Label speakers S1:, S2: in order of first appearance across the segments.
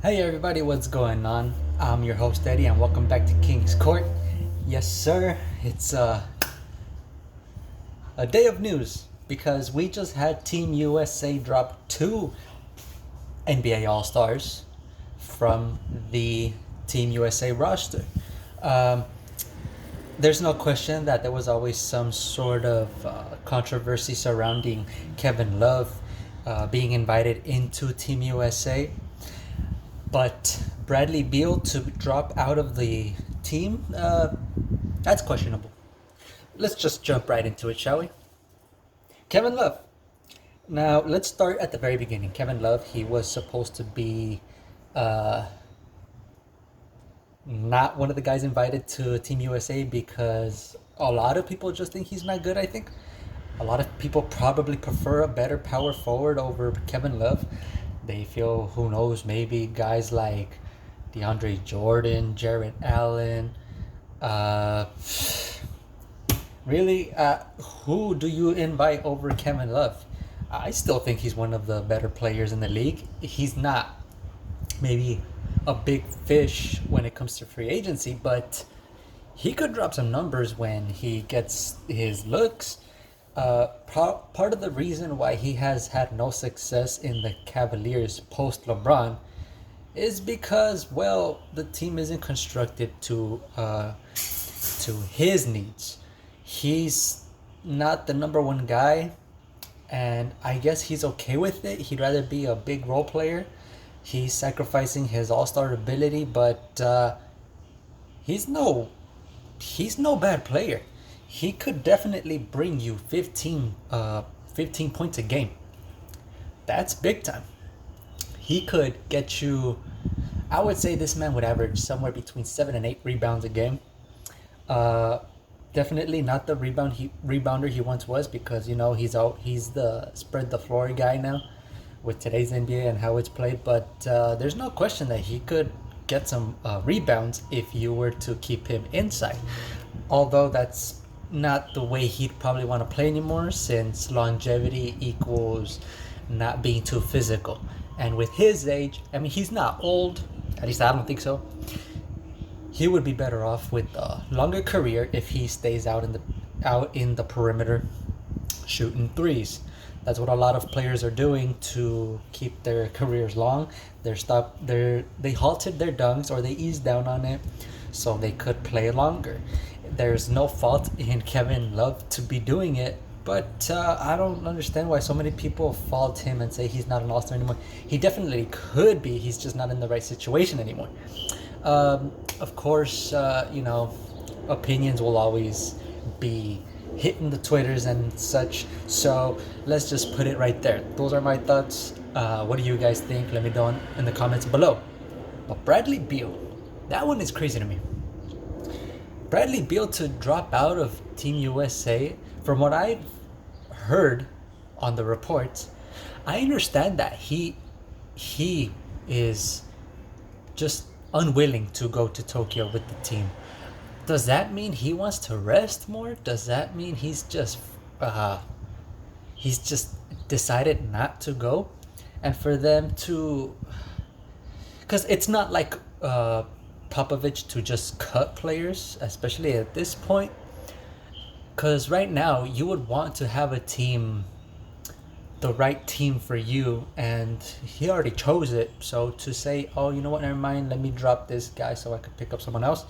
S1: Hey everybody, what's going on? I'm your host Eddie and welcome back to King's Court. Yes sir, it's a day of news because we just had Team USA drop two NBA All-Stars from the Team USA roster. Um, there's no question that there was always some sort of controversy surrounding Kevin Love being invited into Team USA. But Bradley Beal to drop out of the team, that's questionable. Let's just jump right into it, shall we? Kevin Love. Now, let's start at the very beginning. Kevin Love, he was supposed to be not one of the guys invited to Team USA because a lot of people just think he's not good, I think. A lot of people probably prefer a better power forward over Kevin Love. They feel, who knows, maybe guys like DeAndre Jordan, Jared Allen. Uh, really, who do you invite over Kevin Love? I still think he's one of the better players in the league. He's not maybe a big fish when it comes to free agency, but he could drop some numbers when he gets his looks. Part of the reason why he has had no success in the Cavaliers post LeBron is because, well, the team isn't constructed to his needs. He's not the number one guy, and I guess he's okay with it. He'd rather be a big role player. He's sacrificing his all-star ability, but he's no he's no bad player. He could definitely bring you 15 points a game. That's big time. He could get you, I would say this man would average somewhere between 7 and 8 rebounds a game. Uh, Definitely not the rebounder he once was, because he's the spread the floor guy now with today's NBA and how it's played. But there's no question that he could get some rebounds if you were to keep him inside. Although that's not the way he'd probably want to play anymore, since longevity equals not being too physical. And with his age, I mean, he's not old, at least I don't think so. He would be better off with a longer career if he stays out in the perimeter shooting threes. That's what a lot of players are doing to keep their careers long. They halted their dunks, or they eased down on it so they could play longer. There's no fault in Kevin Love to be doing it, but I don't understand why so many people fault him and say he's not an all-star anymore. He definitely could be. He's just not in the right situation anymore. Of course, opinions will always be hitting the Twitters and such. So let's just put it right there. Those are my thoughts. What do you guys think? Let me know in the comments below. But Bradley Beal, that one is crazy to me. Bradley Beal to drop out of Team USA, from what I've heard on the reports, I understand that he is just unwilling to go to Tokyo with the team. Does that mean he wants to rest more? Does that mean he's just decided not to go? And for them to, because it's not like Popovich to just cut players, especially at this point. Because right now you would want to have a team, the right team for you, and he already chose it. So to say, oh, you know what, never mind, let me drop this guy so I could pick up someone else,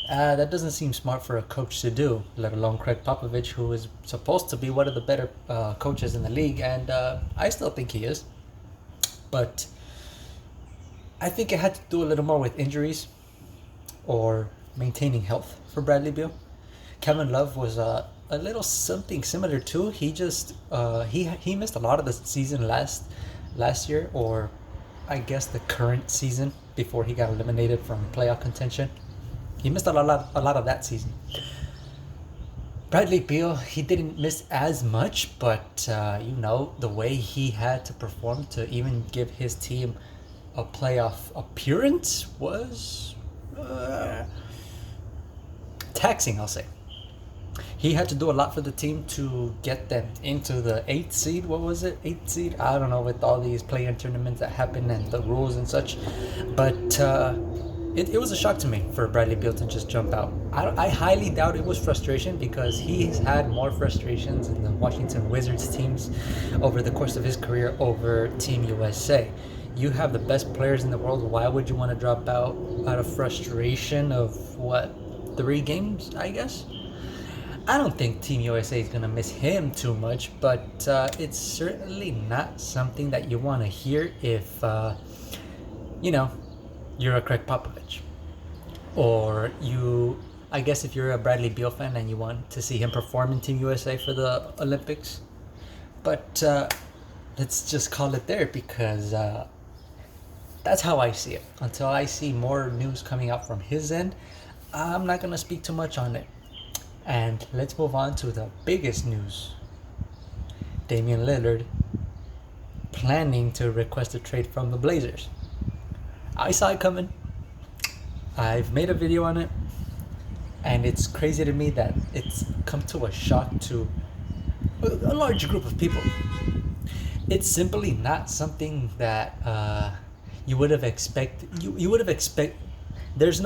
S1: that doesn't seem smart for a coach to do, let alone Craig Popovich, who is supposed to be one of the better coaches in the league, and I still think he is. But I think it had to do a little more with injuries or maintaining health for Bradley Beal. Kevin Love was a little something similar too. He just he missed a lot of the season last year, or I guess the current season before he got eliminated from playoff contention. He missed a lot of that season. Bradley Beal, he didn't miss as much, but the way he had to perform to even give his team a playoff appearance was taxing, I'll say. He had to do a lot for the team to get them into the eighth seed. What was it? Eighth seed? I don't know, with all these play-in tournaments that happen and the rules and such. But it was a shock to me for Bradley Beal to just jump out. I highly doubt it was frustration, because he's had more frustrations in the Washington Wizards teams over the course of his career over Team USA. You have the best players in the world. Why would you want to drop out of frustration of what, 3 games, I guess? I don't think Team USA is going to miss him too much, but it's certainly not something that you want to hear if, you're a Craig Popovich. Or I guess if you're a Bradley Beal fan and you want to see him perform in Team USA for the Olympics. But let's just call it there, because that's how I see it. Until I see more news coming out from his end, I'm not going to speak too much on it. And let's move on to the biggest news. Damian Lillard planning to request a trade from the Blazers. I saw it coming. I've made a video on it. And it's crazy to me that it's come to a shock to a large group of people. It's simply not something that you would have expected. You would have expected. There's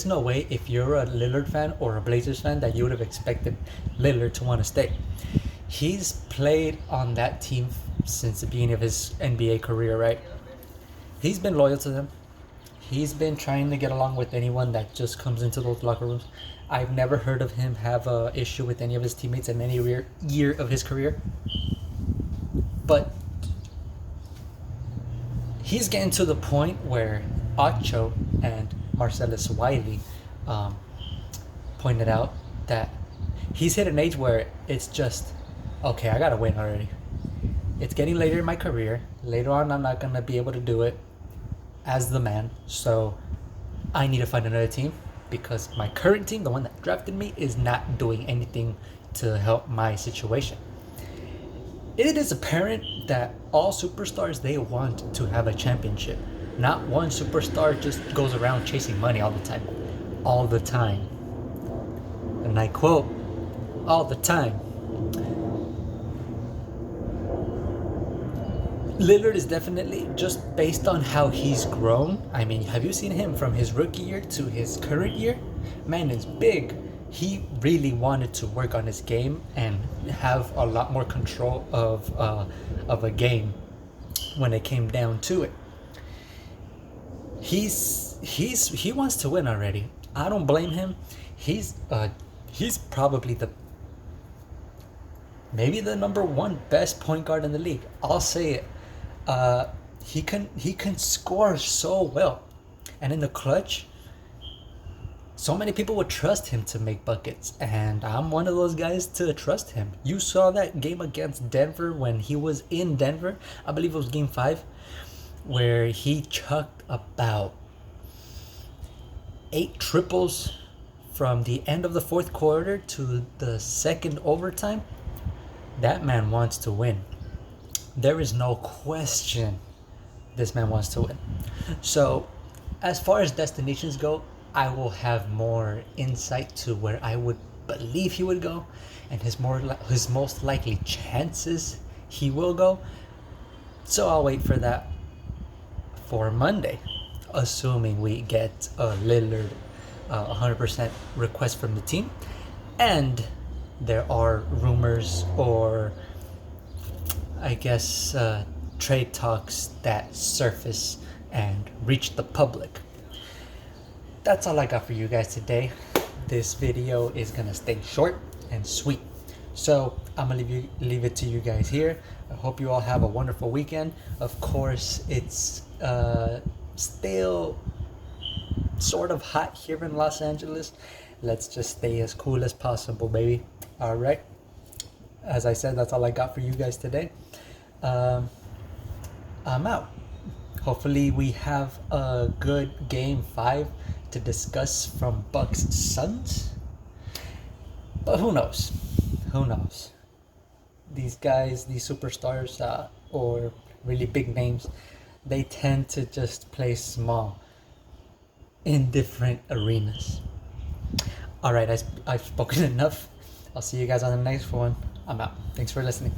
S1: no way, if you're a Lillard fan or a Blazers fan, that you would have expected Lillard to want to stay. He's played on that team since the beginning of his NBA career, right? He's been loyal to them. He's been trying to get along with anyone that just comes into those locker rooms. I've never heard of him have an issue with any of his teammates in any year of his career. But he's getting to the point where Ocho and Marcellus Wiley pointed out that he's hit an age where it's just, okay, I gotta win already. It's getting later in my career. Later on, I'm not gonna be able to do it as the man. So I need to find another team, because my current team, the one that drafted me, is not doing anything to help my situation. It is apparent that all superstars, they want to have a championship. Not one superstar just goes around chasing money all the time. All the time. And I quote, all the time. Lillard is definitely, just based on how he's grown. I mean, have you seen him from his rookie year to his current year? Man is big. He really wanted to work on his game and have a lot more control of a game when it came down to it. He wants to win already. I don't blame him. He's probably maybe the number 1 best point guard in the league. I'll say it. He can score so well, and in the clutch, so many people would trust him to make buckets, and I'm one of those guys to trust him. You saw that game against Denver when he was in Denver. I believe it was game 5, where he chucked about 8 triples from the end of the 4th quarter to the second overtime. That man wants to win. There is no question this man wants to win. So, as far as destinations go, I will have more insight to where I would believe he would go, and his most likely chances he will go. So I'll wait for that for Monday, assuming we get a Lillard 100% request from the team, and there are rumors, or I guess trade talks that surface and reach the public. That's all I got for you guys today. This video is gonna stay short and sweet, so I'm gonna leave it to you guys here. I hope you all have a wonderful weekend. Of course, it's still sort of hot here in Los Angeles. Let's just stay as cool as possible, baby. All right, as I said, that's all I got for you guys today. I'm out. Hopefully we have a good game 5 to discuss from Bucks Suns, but who knows these guys, these superstars, or really big names, they tend to just play small in different arenas. All right, I've spoken enough. I'll see you guys on the next one. I'm out. Thanks for listening.